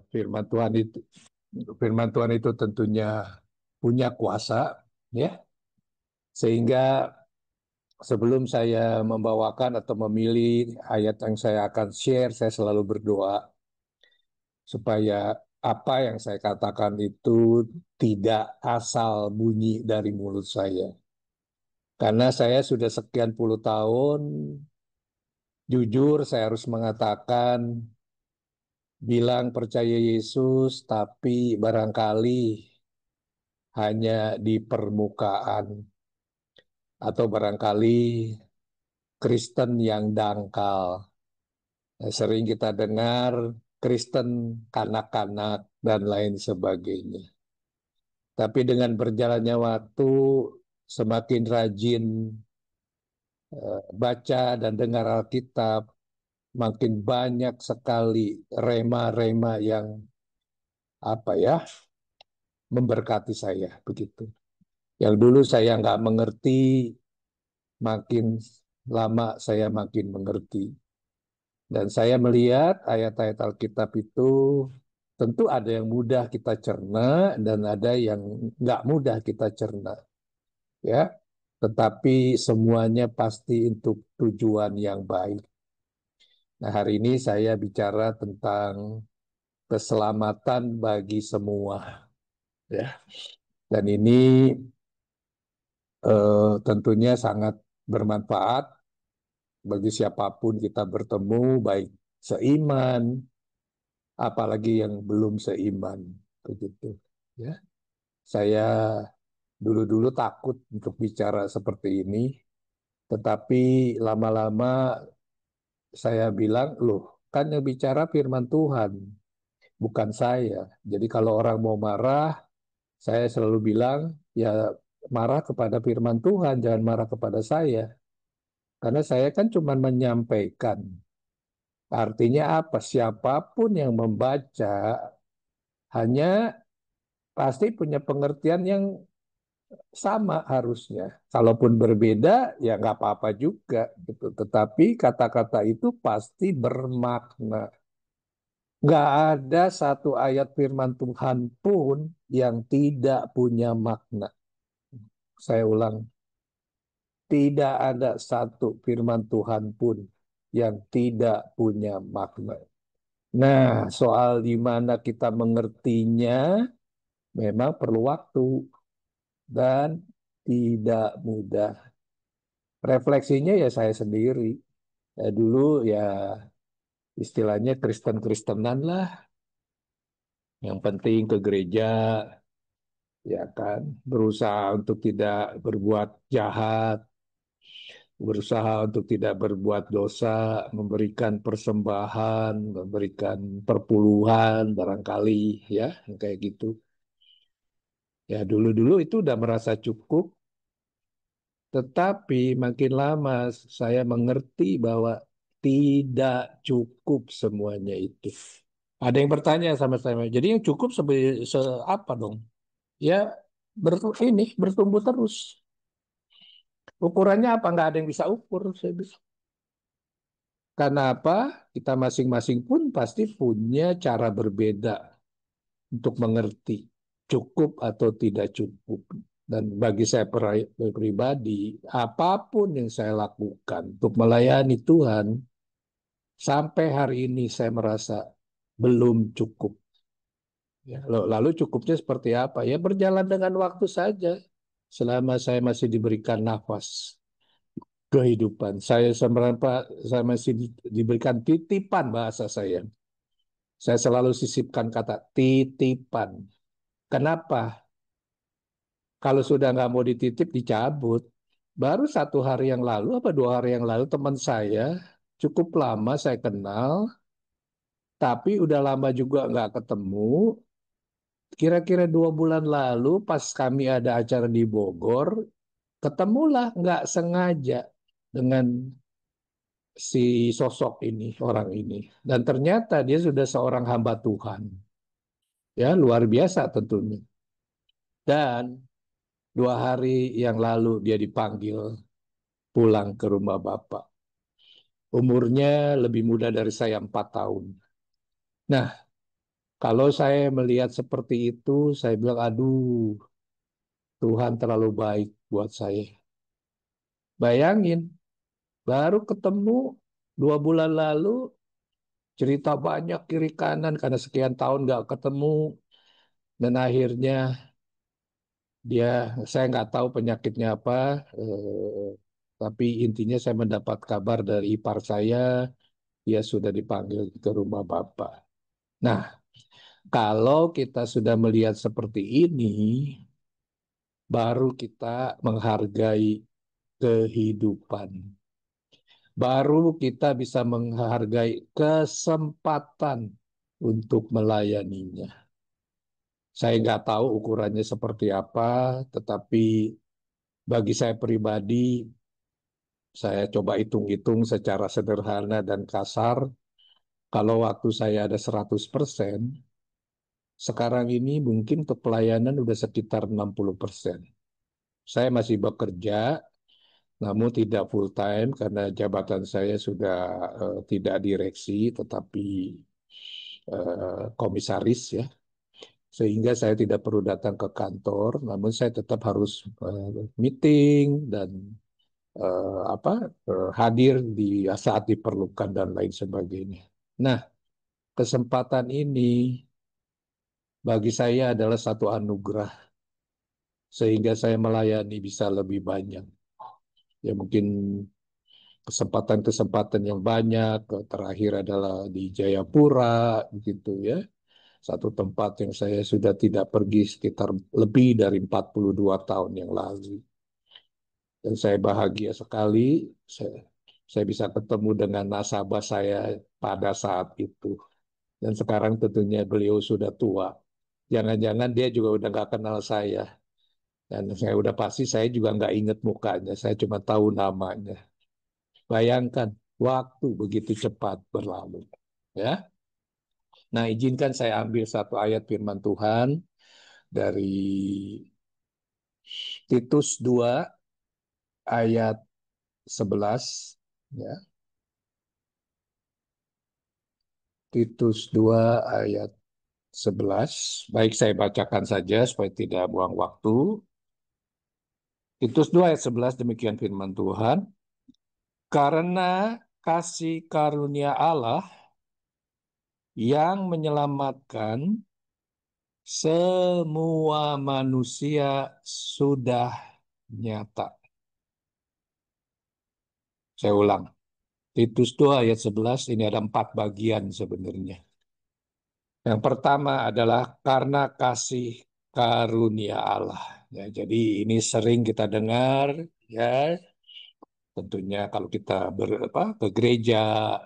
firman Tuhan itu tentunya punya kuasa, ya. Sehingga sebelum saya membawakan atau memilih ayat yang saya akan share, saya selalu berdoa supaya apa yang saya katakan itu tidak asal bunyi dari mulut saya. Karena saya sudah sekian puluh tahun, jujur saya harus mengatakan, bilang percaya Yesus, tapi barangkali hanya di permukaan, atau barangkali Kristen yang dangkal. Sering kita dengar Kristen kanak-kanak dan lain sebagainya. Tapi dengan berjalannya waktu, semakin rajin baca dan dengar Alkitab, makin banyak sekali rema-rema yang memberkati saya begitu. Yang dulu saya nggak mengerti, makin lama saya makin mengerti. Dan saya melihat ayat-ayat Alkitab itu tentu ada yang mudah kita cerna dan ada yang nggak mudah kita cerna, ya. Tetapi semuanya pasti untuk tujuan yang baik. Nah, hari ini saya bicara tentang keselamatan bagi semua, ya. Dan ini tentunya sangat bermanfaat bagi siapapun kita bertemu, baik seiman, apalagi yang belum seiman, begitu. Ya, saya dulu-dulu takut untuk bicara seperti ini, tetapi lama-lama saya bilang, loh, kan yang bicara firman Tuhan, bukan saya. Jadi kalau orang mau marah, saya selalu bilang, ya marah kepada firman Tuhan, jangan marah kepada saya. Karena saya kan cuma menyampaikan. Artinya apa? Siapapun yang membaca hanya pasti punya pengertian yang sama harusnya. Kalaupun berbeda, ya nggak apa-apa juga, gitu. Tetapi kata-kata itu pasti bermakna. Nggak ada satu ayat firman Tuhan pun yang tidak punya makna. Saya ulang, tidak ada satu firman Tuhan pun yang tidak punya makna. Nah, soal di mana kita mengertinya memang perlu waktu dan tidak mudah. Refleksinya ya saya sendiri. Ya, dulu ya istilahnya Kristen-Kristenan lah. Yang penting ke gereja, ya kan. Berusaha untuk tidak berbuat jahat, berusaha untuk tidak berbuat dosa, memberikan persembahan, memberikan perpuluhan, barangkali ya, kayak gitu. Ya dulu-dulu itu udah merasa cukup, tetapi makin lama saya mengerti bahwa tidak cukup semuanya itu. Ada yang bertanya sama saya, jadi yang cukup apa dong? Ya bertumbuh terus. Ukurannya apa? Nggak ada yang bisa ukur. Saya bilang. Karena apa? Kita masing-masing pun pasti punya cara berbeda untuk mengerti cukup atau tidak cukup. Dan bagi saya pribadi, apapun yang saya lakukan untuk melayani Tuhan, sampai hari ini saya merasa belum cukup. Ya, lalu cukupnya seperti apa? Ya berjalan dengan waktu saja. Selama saya masih diberikan nafas kehidupan, saya masih diberikan titipan bahasa saya. Saya selalu sisipkan kata titipan. Kenapa? Kalau sudah nggak mau dititip, dicabut. Baru 1 hari yang lalu, apa 2 hari yang lalu, teman saya cukup lama saya kenal, tapi udah lama juga nggak ketemu. Kira-kira 2 bulan lalu, pas kami ada acara di Bogor, ketemulah nggak sengaja dengan si sosok ini, orang ini. Dan ternyata dia sudah seorang hamba Tuhan. Ya, luar biasa tentunya. Dan 2 hari yang lalu dia dipanggil pulang ke rumah Bapak. Umurnya lebih muda dari saya 4 tahun. Nah, Kalau saya melihat seperti itu, saya bilang, aduh, Tuhan terlalu baik buat saya. Bayangin, baru ketemu 2 bulan lalu, cerita banyak kiri kanan karena sekian tahun nggak ketemu, dan akhirnya dia, saya nggak tahu penyakitnya apa, tapi intinya saya mendapat kabar dari ipar saya, dia sudah dipanggil ke rumah Bapak. Nah, kalau kita sudah melihat seperti ini, baru kita menghargai kehidupan. Baru kita bisa menghargai kesempatan untuk melayaninya. Saya nggak tahu ukurannya seperti apa, tetapi bagi saya pribadi, saya coba hitung-hitung secara sederhana dan kasar. Kalau waktu saya ada 100%, sekarang ini mungkin untuk pelayanan udah sekitar 60%. Saya masih bekerja, namun tidak full time karena jabatan saya sudah tidak direksi, tetapi komisaris ya. Sehingga saya tidak perlu datang ke kantor, namun saya tetap harus meeting dan apa hadir di saat diperlukan dan lain sebagainya. Nah, kesempatan ini bagi saya adalah satu anugerah sehingga saya melayani bisa lebih banyak. Ya mungkin kesempatan-kesempatan yang banyak, terakhir adalah di Jayapura gitu ya. Satu tempat yang saya sudah tidak pergi sekitar lebih dari 42 tahun yang lalu. Dan saya bahagia sekali saya bisa ketemu dengan nasabah saya pada saat itu. Dan sekarang tentunya beliau sudah tua. Jangan-jangan dia juga udah nggak kenal saya. Dan saya udah pasti saya juga nggak ingat mukanya. Saya cuma tahu namanya. Bayangkan, waktu begitu cepat berlalu. Ya. Nah, izinkan saya ambil satu ayat firman Tuhan dari Titus 2 ayat 11. Ya. Titus 2 ayat 11. Baik, saya bacakan saja supaya tidak buang waktu. Titus 2 ayat 11, demikian firman Tuhan. Karena kasih karunia Allah yang menyelamatkan semua manusia sudah nyata. Saya ulang. Titus 2 ayat 11, ini ada 4 bagian sebenarnya. Yang pertama adalah karena kasih karunia Allah. Ya, jadi ini sering kita dengar, ya. Tentunya kalau kita ke gereja,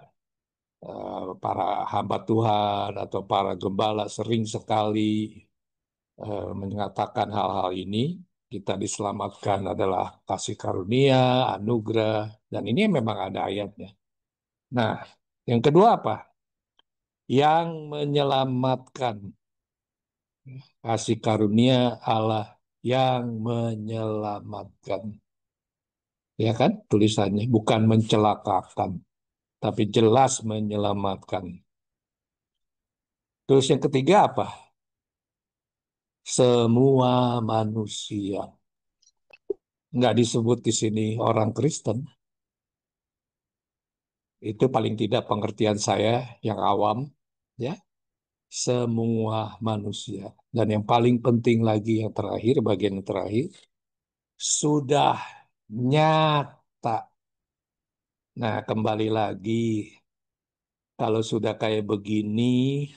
para hamba Tuhan atau para gembala sering sekali mengatakan hal-hal ini. Kita diselamatkan adalah kasih karunia, anugerah, dan ini memang ada ayatnya. Nah, yang kedua apa? Yang menyelamatkan. Kasih karunia Allah yang menyelamatkan. Ya kan tulisannya, bukan mencelakakan, tapi jelas menyelamatkan. Terus yang ketiga apa? Semua manusia. Nggak disebut di sini orang Kristen. Itu paling tidak pengertian saya yang awam. Ya, semua manusia. Dan yang paling penting lagi yang terakhir, bagian yang terakhir, sudah nyata. Nah, kembali lagi, kalau sudah kayak begini,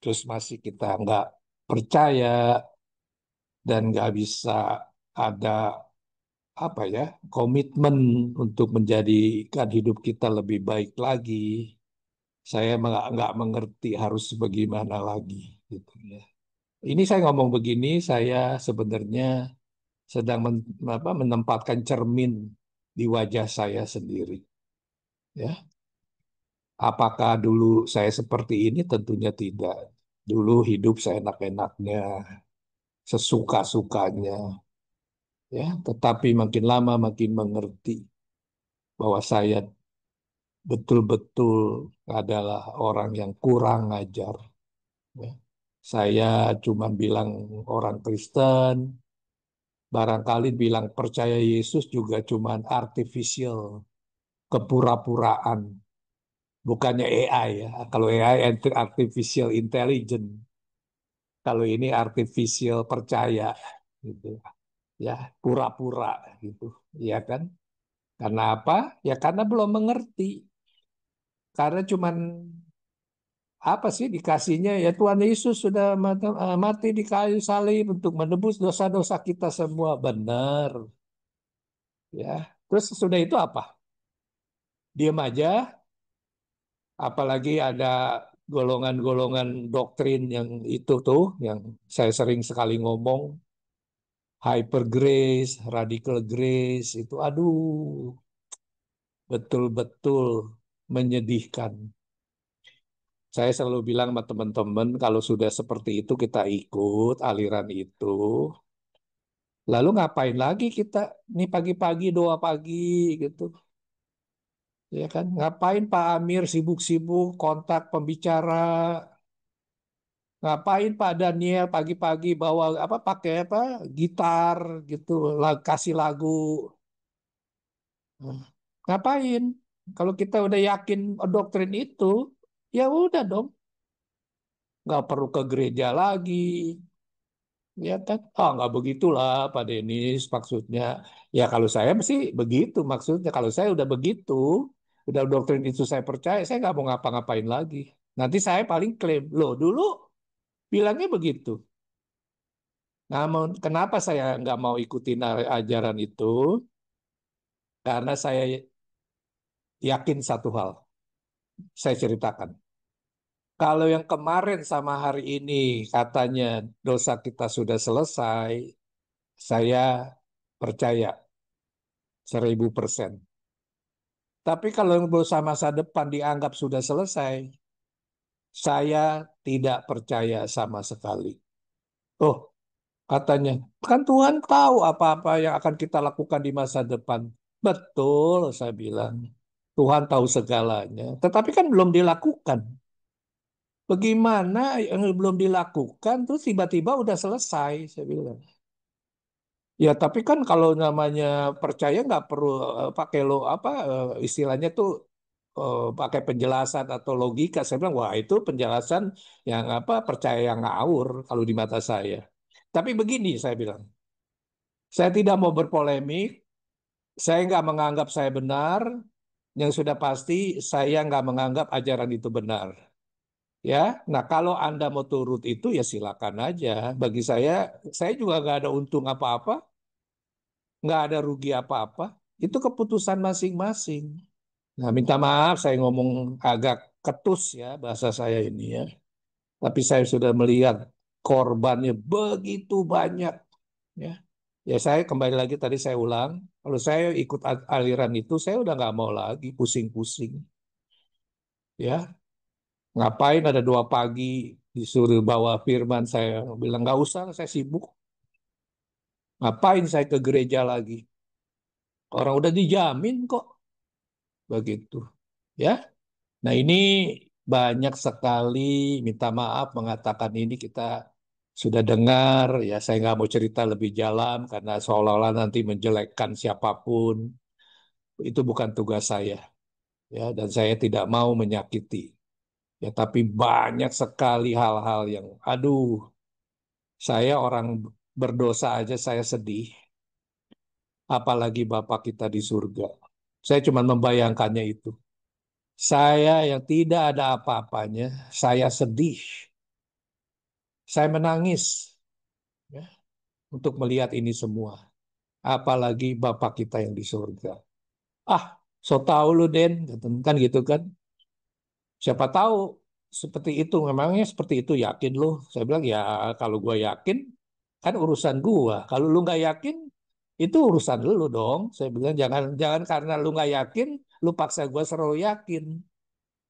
terus masih kita nggak percaya dan nggak bisa ada apa ya komitmen untuk menjadikan hidup kita lebih baik lagi, saya nggak mengerti harus bagaimana lagi gitu ya. Ini saya ngomong begini, saya sebenarnya sedang menempatkan cermin di wajah saya sendiri. Ya, apakah dulu saya seperti ini? Tentunya tidak. Dulu hidup saya enak-enaknya, sesuka-sukanya, ya. Tetapi makin lama makin mengerti bahwa saya betul-betul adalah orang yang kurang ajar, Ya. Saya cuma bilang orang Kristen, barangkali bilang percaya Yesus juga cuma artificial, kepura-puraan, bukannya AI ya. Kalau AI artificial intelligence, kalau ini artificial percaya gitu. Ya, pura-pura gitu. Ya kan? Karena apa? Ya karena belum mengerti. Karena cuman apa sih dikasihnya ya Tuhan Yesus sudah mati di kayu salib untuk menebus dosa-dosa kita semua. Benar. Ya. Terus sudah itu apa? Diam aja, apalagi ada golongan-golongan doktrin yang itu tuh, yang saya sering sekali ngomong, hyper grace, radical grace, itu aduh, betul-betul menyedihkan. Saya selalu bilang sama teman-teman, kalau sudah seperti itu kita ikut aliran itu, lalu ngapain lagi kita nih pagi-pagi doa pagi gitu. Ya kan, ngapain Pak Amir sibuk-sibuk kontak pembicara, ngapain Pak Daniel pagi-pagi bawa apa pakai apa gitar gitu, kasih lagu. Hmm. Ngapain? Kalau kita udah yakin doktrin itu, ya udah dong, nggak perlu ke gereja lagi. Ya kan? Oh, nggak begitulah Pak Denis maksudnya. Ya kalau saya sih begitu maksudnya. Kalau saya udah begitu, udah doktrin itu saya percaya, saya nggak mau ngapa-ngapain lagi. Nanti saya paling klaim, loh dulu bilangnya begitu. Namun kenapa saya nggak mau ikutin ajaran itu? Karena saya yakin satu hal, saya ceritakan. Kalau yang kemarin sama hari ini katanya dosa kita sudah selesai, saya percaya 1000%. Tapi kalau yang dosa masa depan dianggap sudah selesai, saya tidak percaya sama sekali. Oh, katanya, kan Tuhan tahu apa-apa yang akan kita lakukan di masa depan. Betul, saya bilang. Tuhan tahu segalanya. Tetapi kan belum dilakukan. Bagaimana yang belum dilakukan, terus tiba-tiba udah selesai, saya bilang. Ya, tapi kan kalau namanya percaya nggak perlu pakai lo apa istilahnya tuh pakai penjelasan atau logika. Saya bilang, wah itu penjelasan yang apa percaya yang ngawur kalau di mata saya. Tapi begini saya bilang, saya tidak mau berpolemik, saya nggak menganggap saya benar, yang sudah pasti saya nggak menganggap ajaran itu benar. Ya, nah kalau Anda mau turut itu ya silakan aja. Bagi saya juga nggak ada untung apa-apa, nggak ada rugi apa-apa. Itu keputusan masing-masing. Nah, minta maaf saya ngomong agak ketus ya bahasa saya ini ya. Tapi saya sudah melihat korbannya begitu banyak ya. Ya saya kembali lagi tadi saya ulang, kalau saya ikut aliran itu saya udah nggak mau lagi pusing-pusing ya. Ngapain ada doa pagi disuruh bawa firman saya bilang nggak usah saya sibuk. Ngapain saya ke gereja lagi? Orang udah dijamin kok begitu ya. Nah ini banyak sekali minta maaf mengatakan ini kita sudah dengar ya saya nggak mau cerita lebih dalam karena seolah-olah nanti menjelekkan siapapun itu bukan tugas saya ya dan saya tidak mau menyakiti ya tapi banyak sekali hal-hal yang aduh saya orang berdosa aja saya sedih apalagi Bapak kita di surga saya cuma membayangkannya itu saya yang tidak ada apa-apanya saya sedih. Saya menangis ya, untuk melihat ini semua. Apalagi Bapak kita yang di surga. Ah, so tahu lu Den, kan gitu kan. Siapa tahu seperti itu, memangnya seperti itu yakin lu? Saya bilang ya kalau gua yakin kan urusan gua. Kalau lu nggak yakin itu urusan lu dong. Saya bilang jangan jangan karena lu nggak yakin, lu paksa gua selalu yakin.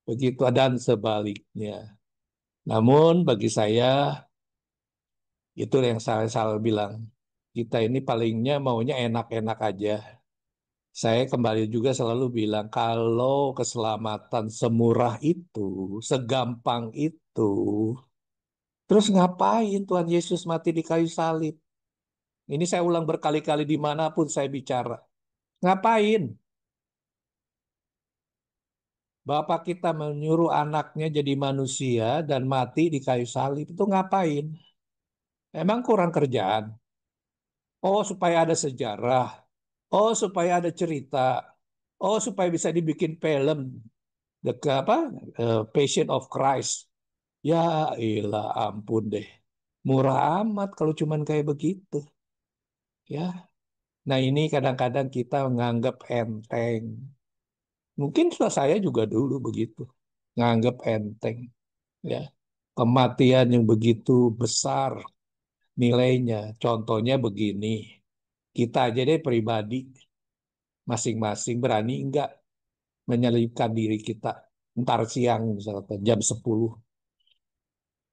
Begitu dan sebaliknya. Namun bagi saya itu yang saya selalu bilang. Kita ini palingnya maunya enak-enak aja. Saya kembali juga selalu bilang, kalau keselamatan semurah itu, segampang itu, Terus ngapain Tuhan Yesus mati di kayu salib? Ini saya ulang berkali-kali dimanapun saya bicara. Ngapain? Bapak kita menyuruh anaknya jadi manusia dan mati di kayu salib. Itu ngapain? Emang kurang kerjaan? Oh, supaya ada sejarah. Oh, supaya ada cerita. Oh, supaya bisa dibikin film. Apa? Passion of Christ. Ya ilah, ampun deh. Murah amat kalau cuman kayak begitu. Ya. Nah, ini kadang-kadang kita menganggap enteng. Mungkin saya juga dulu begitu. Nganggap enteng. Ya. Kematian yang begitu besar nilainya. Contohnya begini. Kita aja deh pribadi. Masing-masing berani enggak menyelipkan diri kita. Ntar siang misalkan jam 10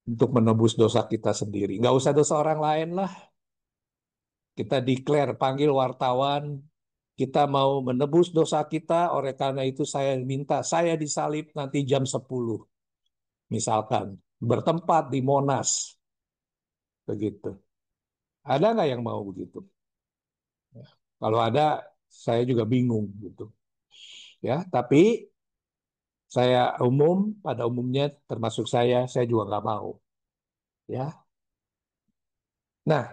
untuk menebus dosa kita sendiri. Nggak usah dosa orang lain lah. Kita declare, panggil wartawan, kita mau menebus dosa kita, oleh karena itu saya minta, saya disalib nanti jam 10, misalkan, bertempat di Monas, begitu. Ada nggak yang mau begitu? Kalau ada, saya juga bingung gitu. Ya, tapi pada umumnya termasuk saya juga nggak mau. Ya, nah,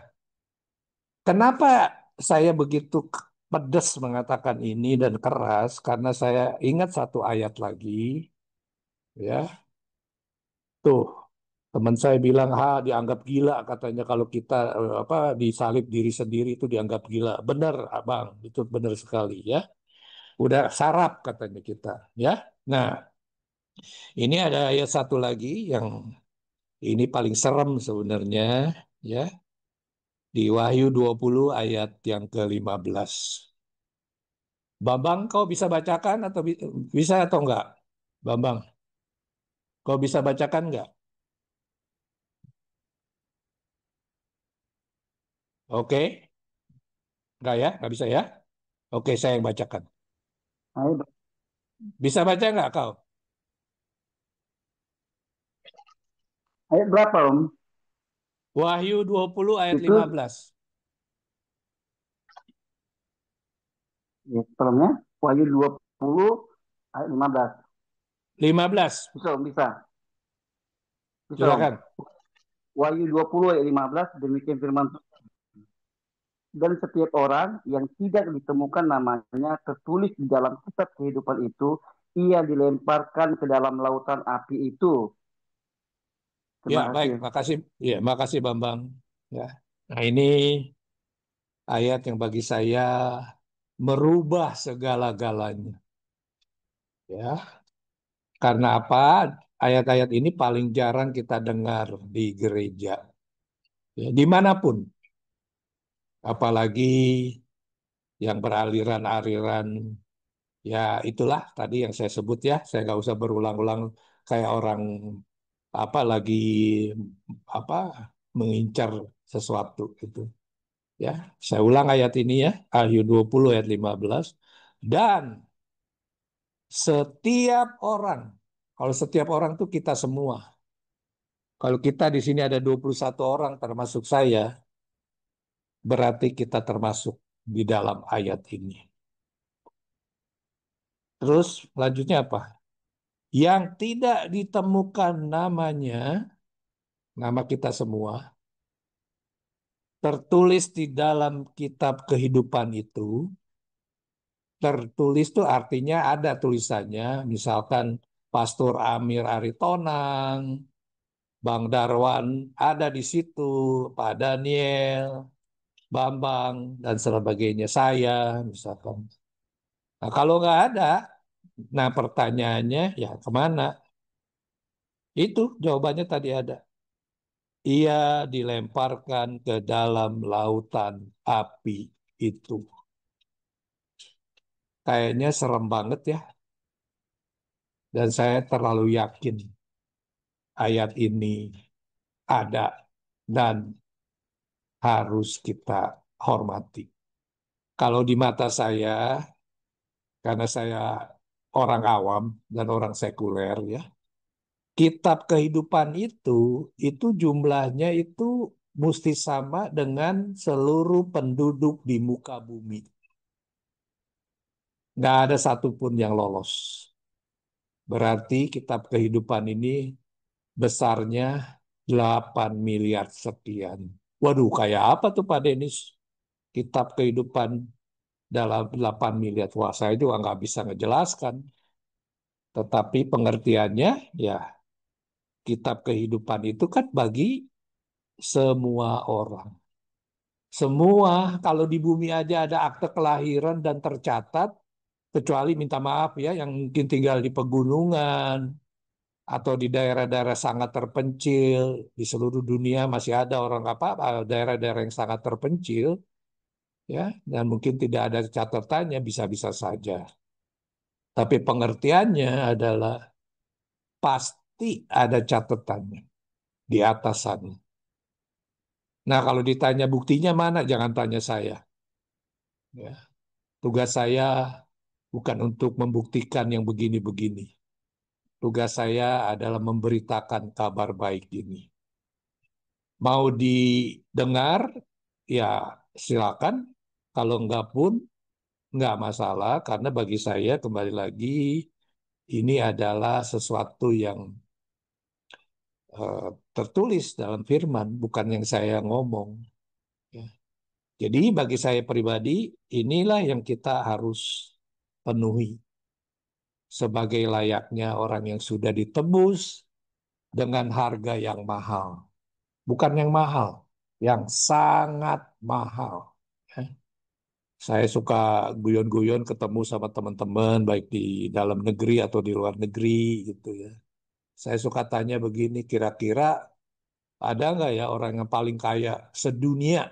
kenapa saya begitu pedas mengatakan ini dan keras? Karena saya ingat satu ayat lagi, ya. Tuh, teman saya bilang, dianggap gila katanya kalau kita apa disalib diri sendiri itu dianggap gila. Benar, Abang, itu benar sekali ya. Udah sarap katanya kita, ya. Nah, ini ada ayat satu lagi yang ini paling serem sebenarnya, ya. Di Wahyu 20 ayat yang ke-15. Bambang, kau bisa bacakan atau bisa atau enggak? Bambang, kau bisa bacakan enggak? Oke, enggak ya? Enggak bisa ya? Oke, saya yang bacakan. Ayat, Bisa baca enggak kau? ayat berapa Om? Wahyu 20 ayat Itu 15. ya, tolongnya Wahyu 20 ayat 15. 15. Bisa Om, bisa. Bisa Om. Silakan. Wahyu 20 ayat 15 demikian firman Tuhan. Dan setiap orang yang tidak ditemukan namanya tertulis di dalam kitab kehidupan itu, ia dilemparkan ke dalam lautan api itu. Ya, Terima baik. kasih. Makasih. Ya, makasih Bambang. Ya. Nah, ini ayat yang bagi saya merubah segala-galanya. Ya. Karena apa? Ayat-ayat ini paling jarang kita dengar di gereja. Ya, dimanapun. Apalagi yang beraliran-aliran. Ya, itulah tadi yang saya sebut ya. Saya nggak usah berulang-ulang kayak orang apa lagi apa mengincar sesuatu gitu. Ya, saya ulang ayat ini ya. Wahyu 20 ayat 15. Dan setiap orang, kalau setiap orang itu kita semua. Kalau kita di sini ada 21 orang termasuk saya, berarti kita termasuk di dalam ayat ini. Terus lanjutnya apa? Yang tidak ditemukan namanya, nama kita semua, tertulis di dalam kitab kehidupan itu. Tertulis itu artinya ada tulisannya, misalkan Pastor Amir Aritonang, Bang Darwan ada di situ, Pak Daniel, Bambang, dan sebagainya, saya misalkan. Nah, kalau nggak ada, nah pertanyaannya ya kemana? Itu jawabannya tadi ada. Ia dilemparkan ke dalam lautan api itu. Kayaknya serem banget ya. Dan saya terlalu yakin ayat ini ada dan harus kita hormati. Kalau di mata saya, karena saya orang awam dan orang sekuler ya, kitab kehidupan itu jumlahnya itu mesti sama dengan seluruh penduduk di muka bumi. Nggak ada satupun yang lolos. Berarti kitab kehidupan ini besarnya 8 miliar sekian. Waduh, kayak apa tuh Pak Denis? Kitab kehidupan dalam 8 miliar. Wah, saya juga nggak bisa ngejelaskan. Tetapi pengertiannya, ya kitab kehidupan itu kan bagi semua orang. Semua, kalau di bumi aja ada akte kelahiran dan tercatat, kecuali minta maaf ya, yang mungkin tinggal di pegunungan, atau di daerah-daerah sangat terpencil di seluruh dunia masih ada orang apa daerah-daerah yang sangat terpencil ya dan mungkin tidak ada catatannya bisa-bisa saja. Tapi pengertiannya adalah pasti ada catatannya di atas sana. Nah, kalau ditanya buktinya mana, jangan tanya saya. Ya. Tugas saya bukan untuk membuktikan yang begini-begini. Tugas saya adalah memberitakan kabar baik ini. Mau didengar, ya silakan. Kalau enggak pun, enggak masalah. Karena bagi saya, kembali lagi, ini adalah sesuatu yang tertulis dalam firman, bukan yang saya ngomong. Ya. Jadi bagi saya pribadi, inilah yang kita harus penuhi sebagai layaknya orang yang sudah ditebus dengan harga yang mahal. Bukan yang mahal, yang sangat mahal. Ya. Saya suka guyon-guyon ketemu sama teman-teman, baik di dalam negeri atau di luar negeri, gitu ya. Saya suka tanya begini, kira-kira ada nggak ya orang yang paling kaya sedunia,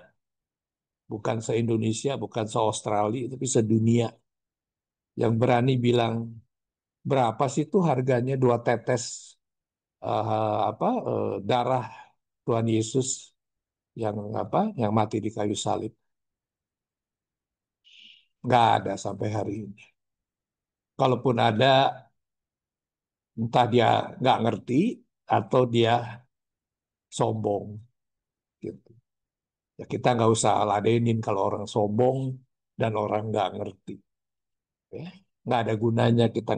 bukan se-Indonesia, bukan se-Australia, tapi sedunia, yang berani bilang berapa sih itu harganya 2 tetes darah Tuhan Yesus yang yang mati di kayu salib. Nggak ada sampai hari ini. Kalaupun ada, entah dia nggak ngerti atau dia sombong gitu. Ya kita nggak usah ladenin kalau orang sombong dan orang nggak ngerti. Ya. Nggak ada gunanya kita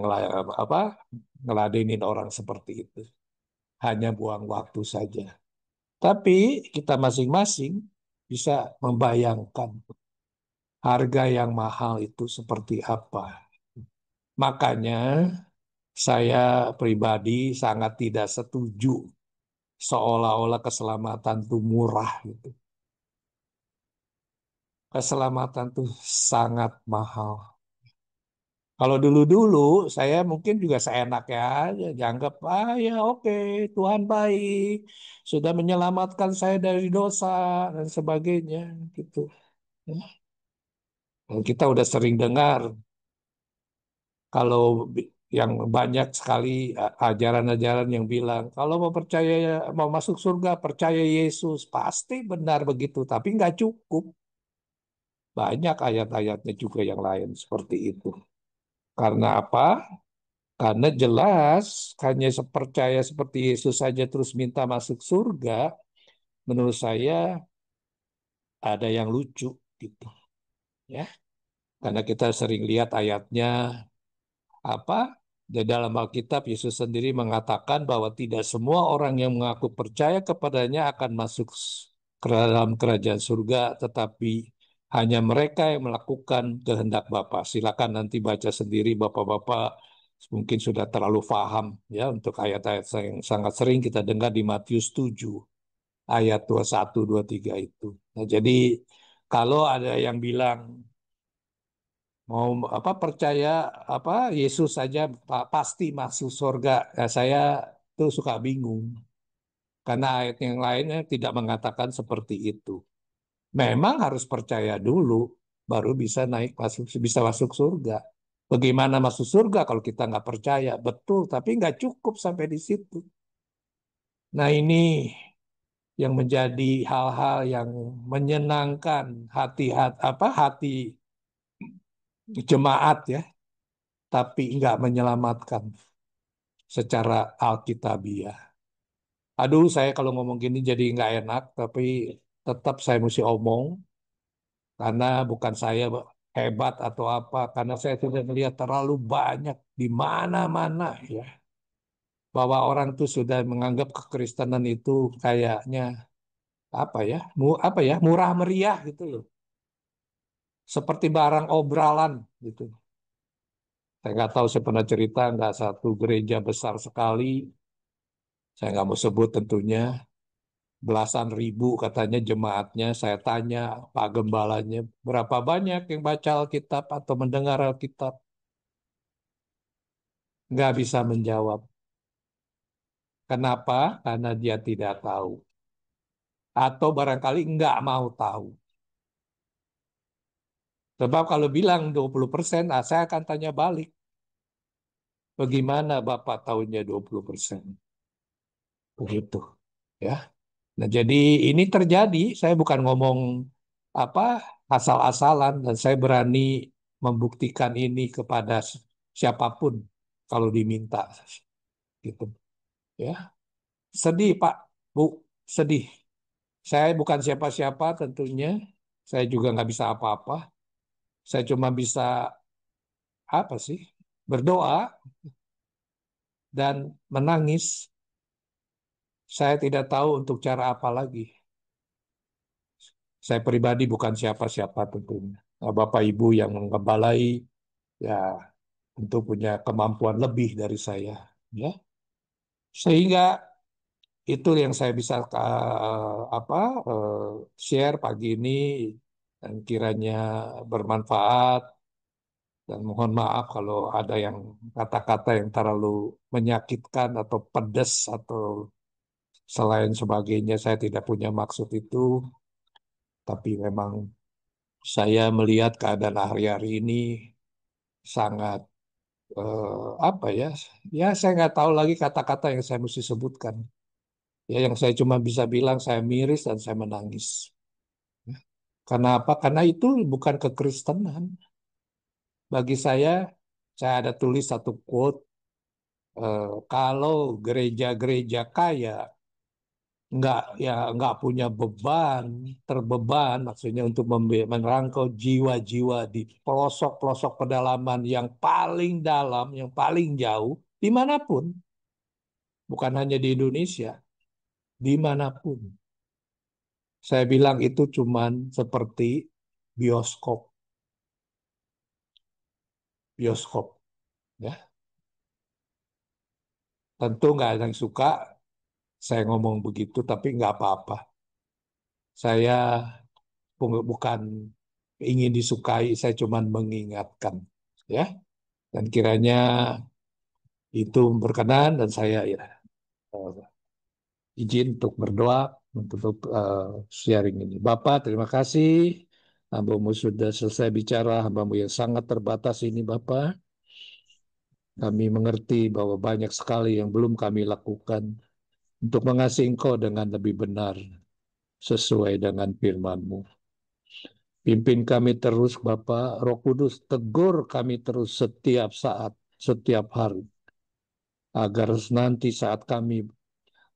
ngeladenin orang seperti itu. Hanya buang waktu saja. Tapi kita masing-masing bisa membayangkan harga yang mahal itu seperti apa. Makanya saya pribadi sangat tidak setuju seolah-olah keselamatan itu murah gitu. Keselamatan itu sangat mahal. Kalau dulu-dulu saya mungkin juga seenaknya aja, dianggap ya oke, Tuhan baik, sudah menyelamatkan saya dari dosa dan sebagainya gitu. Ya. Dan kita udah sering dengar kalau yang banyak sekali ajaran-ajaran yang bilang kalau mau percaya mau masuk surga percaya Yesus pasti benar begitu, tapi nggak cukup. Banyak ayat-ayatnya juga yang lain seperti itu. Karena apa? Karena jelas hanya percaya seperti Yesus saja terus minta masuk surga, menurut saya ada yang lucu gitu ya. Karena kita sering lihat ayatnya apa? Di dalam Alkitab Yesus sendiri mengatakan bahwa tidak semua orang yang mengaku percaya kepadanya akan masuk ke dalam kerajaan surga, tetapi hanya mereka yang melakukan kehendak Bapa. Silakan nanti baca sendiri Bapak-bapak mungkin sudah terlalu paham ya untuk ayat-ayat yang sangat sering kita dengar di Matius 7 ayat 21 23 itu. Nah, jadi kalau ada yang bilang mau percaya Yesus saja pasti masuk surga, ya, saya tuh suka bingung karena ayat yang lainnya tidak mengatakan seperti itu. Memang harus percaya dulu baru bisa naik bisa masuk surga. Bagaimana masuk surga kalau kita nggak percaya? Betul, tapi nggak cukup sampai di situ. Nah, ini yang menjadi hal-hal yang menyenangkan hati jemaat ya, tapi nggak menyelamatkan. secara alkitabiah. Aduh, saya kalau ngomong gini jadi nggak enak, tapi tetap saya mesti omong karena bukan saya hebat atau apa, karena saya sudah melihat terlalu banyak di mana-mana ya, bahwa orang tuh sudah menganggap kekristenan itu kayaknya apa ya, apa ya, murah meriah gitu loh, seperti barang obralan gitu. Saya nggak tahu, saya pernah cerita nggak satu gereja besar sekali, saya nggak mau sebut tentunya, belasan ribu katanya jemaatnya. Saya tanya Pak Gembalanya, berapa banyak yang baca Alkitab atau mendengar Alkitab? Nggak bisa menjawab. Kenapa? Karena dia tidak tahu. Atau barangkali nggak mau tahu. Sebab kalau bilang 20%, saya akan tanya balik. Bagaimana Bapak tahunya 20%? Begitu. Ya. Nah, jadi ini terjadi, saya bukan ngomong apa asal-asalan, dan saya berani membuktikan ini kepada siapapun kalau diminta gitu ya. Sedih Pak, Bu, sedih. Saya bukan siapa-siapa tentunya. Saya juga nggak bisa apa-apa. Saya cuma bisa apa sih? Berdoa dan menangis. Saya tidak tahu untuk cara apa lagi. Saya pribadi bukan siapa-siapa tentunya. Nah, Bapak Ibu yang menggembalai ya tentu punya kemampuan lebih dari saya, ya. Sehingga itu yang saya bisa apa share pagi ini, dan kiranya bermanfaat, dan mohon maaf kalau ada yang kata-kata yang terlalu menyakitkan atau pedas atau selain sebagainya. Saya tidak punya maksud itu, tapi memang saya melihat keadaan hari-hari ini sangat apa ya? Ya saya nggak tahu lagi kata-kata yang saya mesti sebutkan. Ya yang saya cuma bisa bilang saya miris dan saya menangis. Karena apa? Karena itu bukan kekristenan. Bagi saya ada tulis satu quote, kalau gereja-gereja kaya nggak punya beban, terbeban maksudnya untuk merangkau jiwa-jiwa di pelosok-pelosok pedalaman yang paling dalam, yang paling jauh, dimanapun, bukan hanya di Indonesia, dimanapun. Saya bilang itu cuman seperti bioskop, bioskop, ya. Tentu nggak ada yang suka saya ngomong begitu, tapi nggak apa-apa. Saya bukan ingin disukai, saya cuman mengingatkan, ya. Dan kiranya itu berkenan, dan saya ya eh, izin untuk berdoa untuk sharing ini. Bapak, terima kasih. Hambamu sudah selesai bicara, hambamu yang sangat terbatas ini, Bapak. Kami mengerti bahwa banyak sekali yang belum kami lakukan untuk mengasihi Engkau dengan lebih benar sesuai dengan firman-Mu. Pimpin kami terus, Bapak. Roh Kudus, tegur kami terus setiap saat, setiap hari, agar nanti saat kami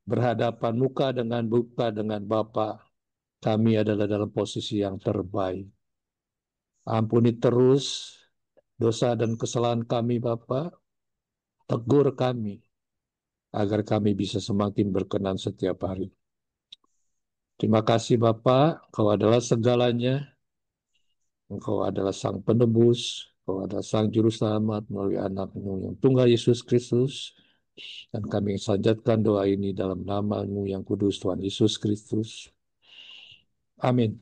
berhadapan muka dengan Bapa, kami adalah dalam posisi yang terbaik. Ampuni terus dosa dan kesalahan kami, Bapa. Tegur kami agar kami bisa semakin berkenan setiap hari. Terima kasih Bapak, Kau adalah segalanya. Engkau adalah Sang Penebus, Engkau adalah Sang Juru Selamat melalui anak-Mu yang tunggal Yesus Kristus. Dan kami sanjatkan doa ini dalam nama-Mu yang kudus, Tuhan Yesus Kristus. Amin.